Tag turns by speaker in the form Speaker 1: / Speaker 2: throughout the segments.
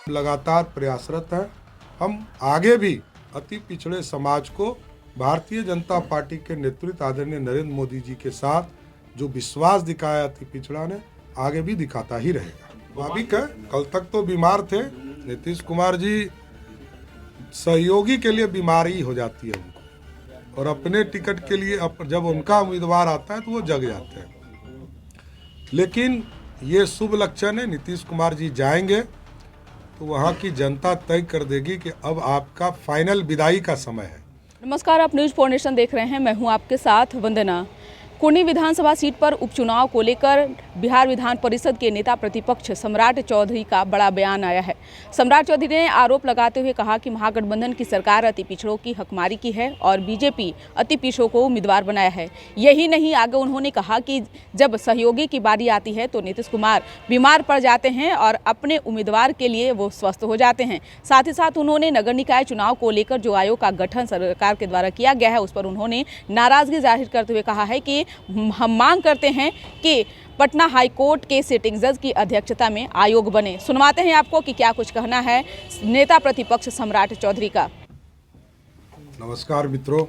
Speaker 1: लगातार प्रयासरत हैं। हम आगे भी अति पिछड़े समाज को भारतीय जनता पार्टी के नेतृत्व आदरणीय नरेंद्र मोदी जी के साथ जो विश्वास दिखाया अति पिछड़ा ने, आगे भी दिखाता ही रहेगा। स्वाभाविक है, कल तक तो बीमार थे नीतीश कुमार जी, सहयोगी के लिए बीमारी हो जाती है उनको, और अपने टिकट के लिए जब उनका उम्मीदवार आता है तो वो जग जाते हैं। लेकिन ये शुभ लक्षण है, नीतीश कुमार जी जाएंगे तो वहाँ की जनता तय कर देगी कि अब आपका फाइनल विदाई का समय है।
Speaker 2: नमस्कार, आप न्यूज 4 नेशन देख रहे हैं। मैं हूं आपके साथ वंदना। कुर्नी विधानसभा सीट पर उपचुनाव को लेकर बिहार विधान परिषद के नेता प्रतिपक्ष सम्राट चौधरी का बड़ा बयान आया है। सम्राट चौधरी ने आरोप लगाते हुए कहा कि महागठबंधन की सरकार अति पिछड़ों की हकमारी की है और बीजेपी अति पिछड़ों को उम्मीदवार बनाया है। यही नहीं, आगे उन्होंने कहा कि जब सहयोगी की बारी आती है तो नीतीश कुमार बीमार पड़ जाते हैं और अपने उम्मीदवार के लिए वो स्वस्थ हो जाते हैं। साथ ही साथ उन्होंने नगर निकाय चुनाव को लेकर जो आयोग का गठन सरकार के द्वारा किया गया है उस पर उन्होंने नाराजगी जाहिर करते हुए कहा है कि हम मांग करते हैं कि पटना हाई कोर्ट के सिटिंग जज की अध्यक्षता में आयोग बने। सुनवाते हैं आपको कि क्या कुछ कहना है नेता प्रतिपक्ष सम्राट चौधरी का।
Speaker 1: नमस्कार मित्रों,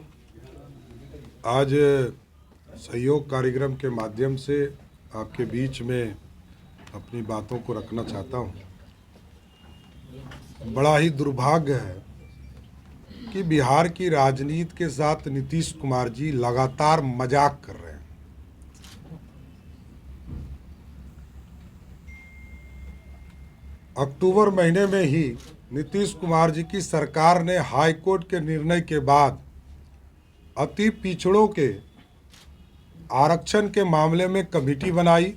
Speaker 1: आज सहयोग कार्यक्रम के माध्यम से आपके बीच में अपनी बातों को रखना चाहता हूँ। बड़ा ही दुर्भाग्य है कि बिहार की राजनीति के साथ नीतीश कुमार जी लगातार मजाक कर रहे हैं। अक्टूबर महीने में ही नीतीश कुमार जी की सरकार ने हाई कोर्ट के निर्णय के बाद अति पिछड़ों के आरक्षण के मामले में कमेटी बनाई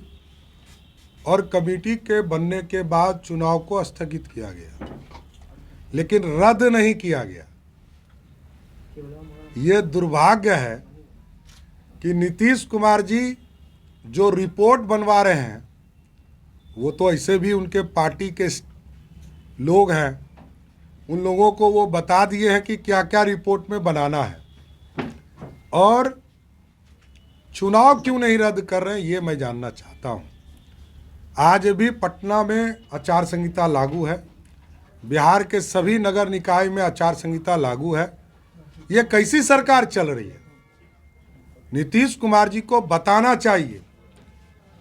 Speaker 1: और कमेटी के बनने के बाद चुनाव को स्थगित किया गया, लेकिन रद्द नहीं किया गया। ये दुर्भाग्य है कि नीतीश कुमार जी जो रिपोर्ट बनवा रहे हैं वो तो ऐसे भी उनके पार्टी के लोग हैं, उन लोगों को वो बता दिए हैं कि क्या क्या रिपोर्ट में बनाना है, और चुनाव क्यों नहीं रद्द कर रहे हैं ये मैं जानना चाहता हूं। आज भी पटना में आचार संहिता लागू है, बिहार के सभी नगर निकाय में आचार संहिता लागू है। ये कैसी सरकार चल रही है? नीतीश कुमार जी को बताना चाहिए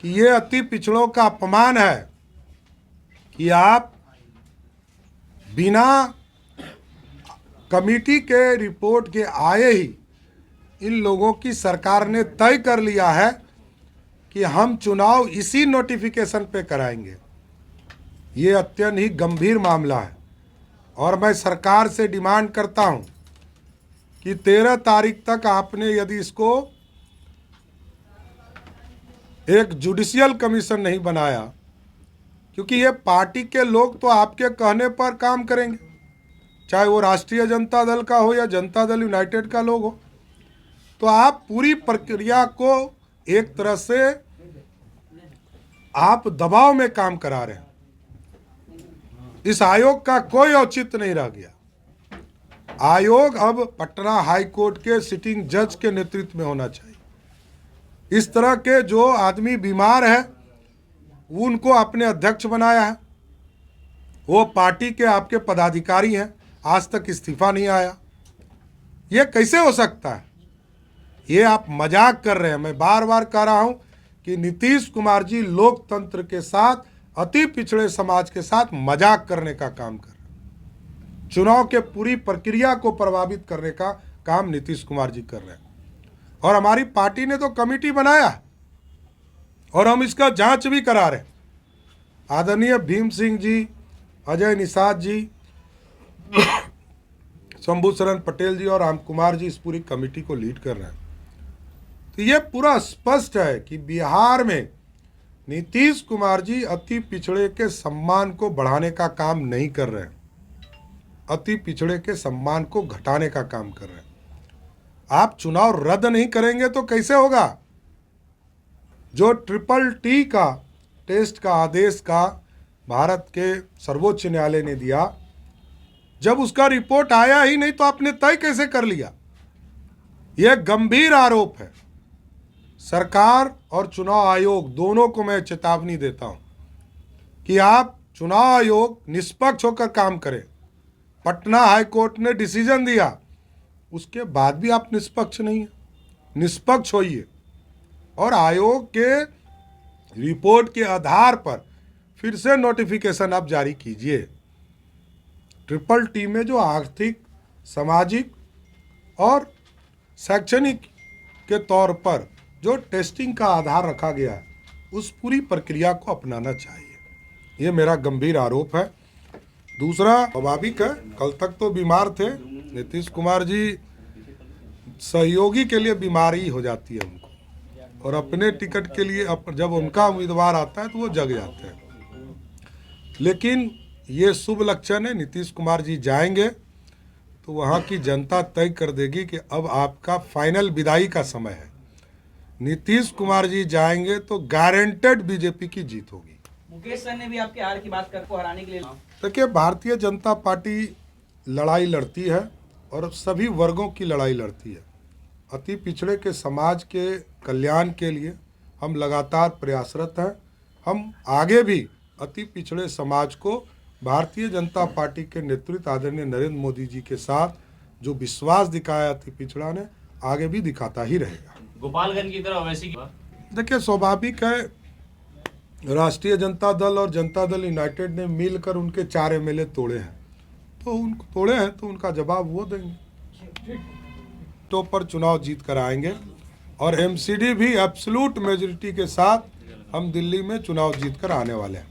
Speaker 1: कि ये अति पिछड़ों का अपमान है कि आप बिना कमेटी के रिपोर्ट के आए ही इन लोगों की सरकार ने तय कर लिया है कि हम चुनाव इसी नोटिफिकेशन पे कराएंगे। ये अत्यंत ही गंभीर मामला है और मैं सरकार से डिमांड करता हूं कि 13 तारीख तक आपने यदि इसको एक जुडिशियल कमीशन नहीं बनाया, क्योंकि ये पार्टी के लोग तो आपके कहने पर काम करेंगे, चाहे वो राष्ट्रीय जनता दल का हो या जनता दल यूनाइटेड का लोग हो, तो आप पूरी प्रक्रिया को एक तरह से आप दबाव में काम करा रहे हैं। इस आयोग का कोई औचित्य नहीं रह गया। आयोग अब पटना हाई कोर्ट के सिटिंग जज के नेतृत्व में होना चाहिए। इस तरह के जो आदमी बीमार है उनको अपने अध्यक्ष बनाया है, वो पार्टी के आपके पदाधिकारी हैं, आज तक इस्तीफा नहीं आया। ये कैसे हो सकता है? ये आप मजाक कर रहे हैं। मैं बार बार कह रहा हूं कि नीतीश कुमार जी लोकतंत्र के साथ, अति पिछड़े समाज के साथ मजाक करने का काम कर रहे हैं। चुनाव के पूरी प्रक्रिया को प्रभावित करने का काम नीतीश कुमार जी कर रहे हैं, और हमारी पार्टी ने तो कमेटी बनाया और हम इसका जांच भी करा रहे हैं। आदरणीय भीम सिंह जी, अजय निषाद जी, शंभू शरण पटेल जी और राम कुमार जी इस पूरी कमेटी को लीड कर रहे हैं। तो ये पूरा स्पष्ट है कि बिहार में नीतीश कुमार जी अति पिछड़े के सम्मान को बढ़ाने का काम नहीं कर रहे हैं, अति पिछड़े के सम्मान को घटाने का काम कर रहे हैं। आप चुनाव रद्द नहीं करेंगे तो कैसे होगा? जो TTT का टेस्ट का आदेश का भारत के सर्वोच्च न्यायालय ने दिया, जब उसका रिपोर्ट आया ही नहीं तो आपने तय कैसे कर लिया? यह गंभीर आरोप है। सरकार और चुनाव आयोग दोनों को मैं चेतावनी देता हूं कि आप चुनाव आयोग निष्पक्ष होकर काम करे। पटना हाई कोर्ट ने डिसीजन दिया, उसके बाद भी आप निष्पक्ष नहीं हैं। निष्पक्ष होइए और आयोग के रिपोर्ट के आधार पर फिर से नोटिफिकेशन आप जारी कीजिए। ट्रिपल टी में जो आर्थिक, सामाजिक और शैक्षणिक के तौर पर जो टेस्टिंग का आधार रखा गया है, उस पूरी प्रक्रिया को अपनाना चाहिए। ये मेरा गंभीर आरोप है। दूसरा, स्वाभाविक है, कल तक तो बीमार थे नीतीश कुमार जी, सहयोगी के लिए बीमारी हो जाती है उनको, और अपने टिकट के लिए जब उनका उम्मीदवार आता है तो वो जग जाते हैं। लेकिन ये शुभ लक्षण है, नीतीश कुमार जी जाएंगे तो वहाँ की जनता तय कर देगी कि अब आपका फाइनल विदाई का समय है। नीतीश कुमार जी जाएंगे तो गारंटेड बीजेपी की जीत होगी।
Speaker 3: मुकेश सर ने भी आपके हार की बात कर को हराने के लिए।
Speaker 1: देखिए, भारतीय जनता पार्टी लड़ाई लड़ती है और सभी वर्गों की लड़ाई लड़ती है। अति पिछड़े के समाज के कल्याण के लिए हम लगातार प्रयासरत हैं। हम आगे भी अति पिछड़े समाज को भारतीय जनता पार्टी के नेतृत्व आदरणीय नरेंद्र मोदी जी के साथ जो विश्वास दिखाया अति पिछड़ा ने, आगे भी दिखाता ही रहेगा।
Speaker 4: गोपालगंज की तरह वैसी
Speaker 1: देखिए, स्वाभाविक है, राष्ट्रीय जनता दल और जनता दल यूनाइटेड ने मिलकर उनके 4 एमएलए तोड़े हैं, तो उनको तोड़े हैं तो उनका जवाब वो देंगे। तो पर चुनाव जीत कर आएंगे और एमसीडी भी एब्सोल्यूट मेजॉरिटी के साथ हम दिल्ली में चुनाव जीत कर आने वाले हैं।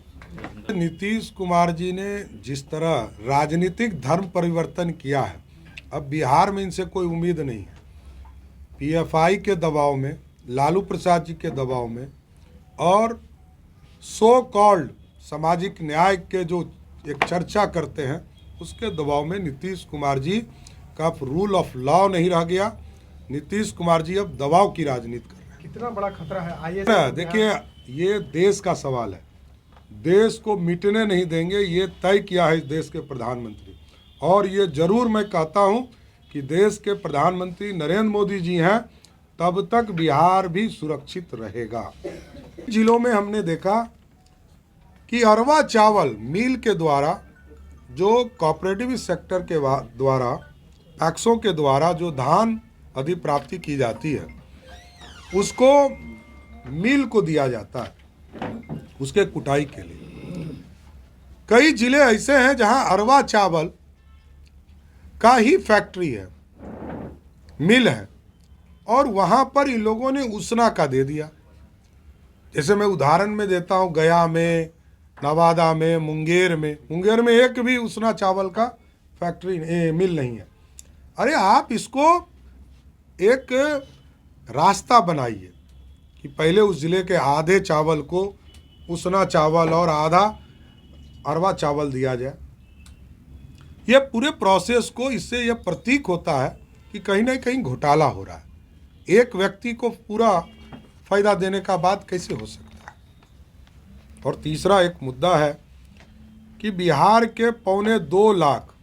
Speaker 1: नीतीश कुमार जी ने जिस तरह राजनीतिक धर्म परिवर्तन किया है, अब बिहार में इनसे कोई उम्मीद नहीं है। पीएफआई के दबाव में, लालू प्रसाद जी के दबाव में और सो कॉल्ड सामाजिक न्याय के जो एक चर्चा करते हैं, उसके दबाव में नीतीश कुमार जी का रूल ऑफ लॉ नहीं रह गया। नीतीश कुमार जी अब दबाव की राजनीति कर रहे हैं।
Speaker 5: कितना बड़ा खतरा है आइए
Speaker 1: देखिए, ये देश का सवाल है, देश को मिटने नहीं देंगे, ये तय किया है इस देश के प्रधानमंत्री। और ये जरूर मैं कहता हूँ कि देश के प्रधानमंत्री नरेंद्र मोदी जी हैं, तब तक बिहार भी सुरक्षित रहेगा। जिलों में हमने देखा कि अरवा चावल मिल के द्वारा, जो कोऑपरेटिव सेक्टर के द्वारा, पैक्सों के द्वारा जो धान अधिप्राप्ति की जाती है, उसको मिल को दिया जाता है उसके कुटाई के लिए। कई जिले ऐसे हैं जहां अरवा चावल का ही फैक्ट्री है, मिल है, और वहां पर इन लोगों ने उसना का दे दिया। जैसे मैं उदाहरण में देता हूं, गया में, नवादा में, मुंगेर में एक भी उसना चावल का फैक्ट्री मिल नहीं है। अरे आप इसको एक रास्ता बनाइए कि पहले उस ज़िले के आधे चावल को उसना चावल और आधा अरवा चावल दिया जाए। ये पूरे प्रोसेस को, इससे यह प्रतीक होता है कि कहीं ना कहीं घोटाला हो रहा है। एक व्यक्ति को पूरा फायदा देने का बात कैसे हो सकता है। और तीसरा एक मुद्दा है कि बिहार के 2.25 लाख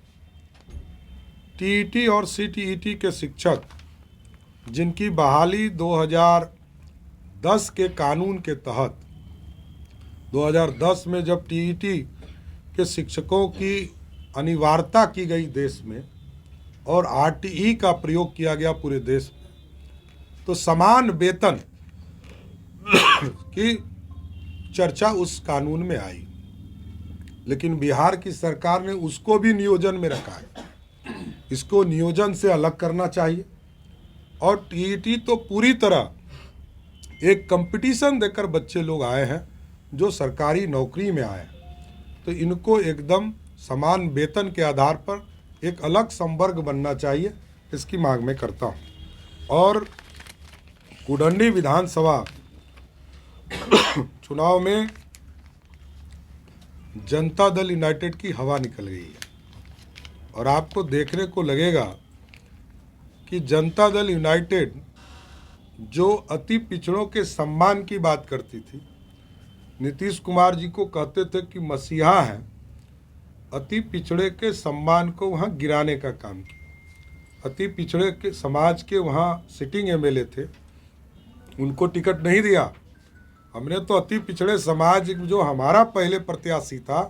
Speaker 1: टीईटी और सीटीईटी के शिक्षक, जिनकी बहाली 2010 के कानून के तहत, 2010 में जब टीईटी के शिक्षकों की अनिवार्यता की गई देश में और आरटीई का प्रयोग किया गया पूरे देश में, तो समान वेतन की चर्चा उस कानून में आई। लेकिन बिहार की सरकार ने उसको भी नियोजन में रखा है। इसको नियोजन से अलग करना चाहिए। और टीईटी तो पूरी तरह एक कंपटीशन देकर बच्चे लोग आए हैं जो सरकारी नौकरी में आए हैं, तो इनको एकदम समान वेतन के आधार पर एक अलग संवर्ग बनना चाहिए, इसकी मांग मैं करता हूं। और कुडंडी विधानसभा चुनाव में जनता दल यूनाइटेड की हवा निकल गई है और आपको देखने को लगेगा कि जनता दल यूनाइटेड जो अति पिछड़ों के सम्मान की बात करती थी, नीतीश कुमार जी को कहते थे कि मसीहा हैं, अति पिछड़े के सम्मान को वहाँ गिराने का काम किया। अति पिछड़े के समाज के वहाँ सिटिंग एमएलए थे, उनको टिकट नहीं दिया। हमने तो अति पिछड़े समाज जो हमारा पहले प्रत्याशी था,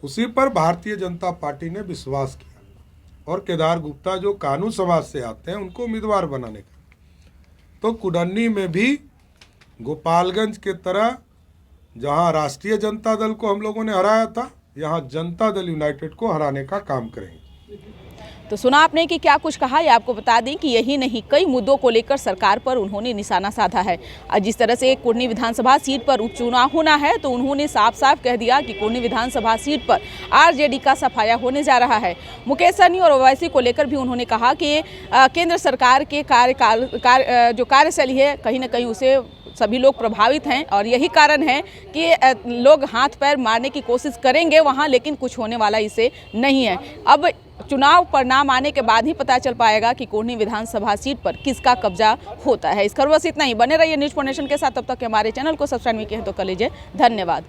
Speaker 1: उसी पर भारतीय जनता पार्टी ने विश्वास किया और केदार गुप्ता जो कानून समाज से आते हैं उनको उम्मीदवार बनाने का। तो कुडन्नी में भी गोपालगंज के तरह जहां राष्ट्रीय जनता दल को हम लोगों ने हराया था, यहां जनता दल यूनाइटेड को हराने का काम करेंगे।
Speaker 2: तो सुना आपने कि क्या कुछ कहा। ये आपको बता दें कि यही नहीं, कई मुद्दों को लेकर सरकार पर उन्होंने निशाना साधा है। जिस तरह से कुर्नी विधानसभा सीट पर उपचुनाव होना है तो उन्होंने साफ साफ कह दिया कि कुर्नी विधानसभा सीट पर आरजेडी का सफाया होने जा रहा है। मुकेश सहनी और ओवैसी को लेकर भी उन्होंने कहा कि केंद्र सरकार के जो कार्यशैली है कहीं ना कहीं उसे सभी लोग प्रभावित हैं और यही कारण है कि लोग हाथ पैर मारने की कोशिश करेंगे वहाँ, लेकिन कुछ होने वाला इसे नहीं है। अब चुनाव परिणाम आने के बाद ही पता चल पाएगा कि कुर्नी विधानसभा सीट पर किसका कब्जा होता है। इस खबर बस इतना ही। बने रहिए न्यूज़4नेशन के साथ। तब तक हमारे चैनल को सब्सक्राइब नहीं किया है तो कर लीजिए। धन्यवाद।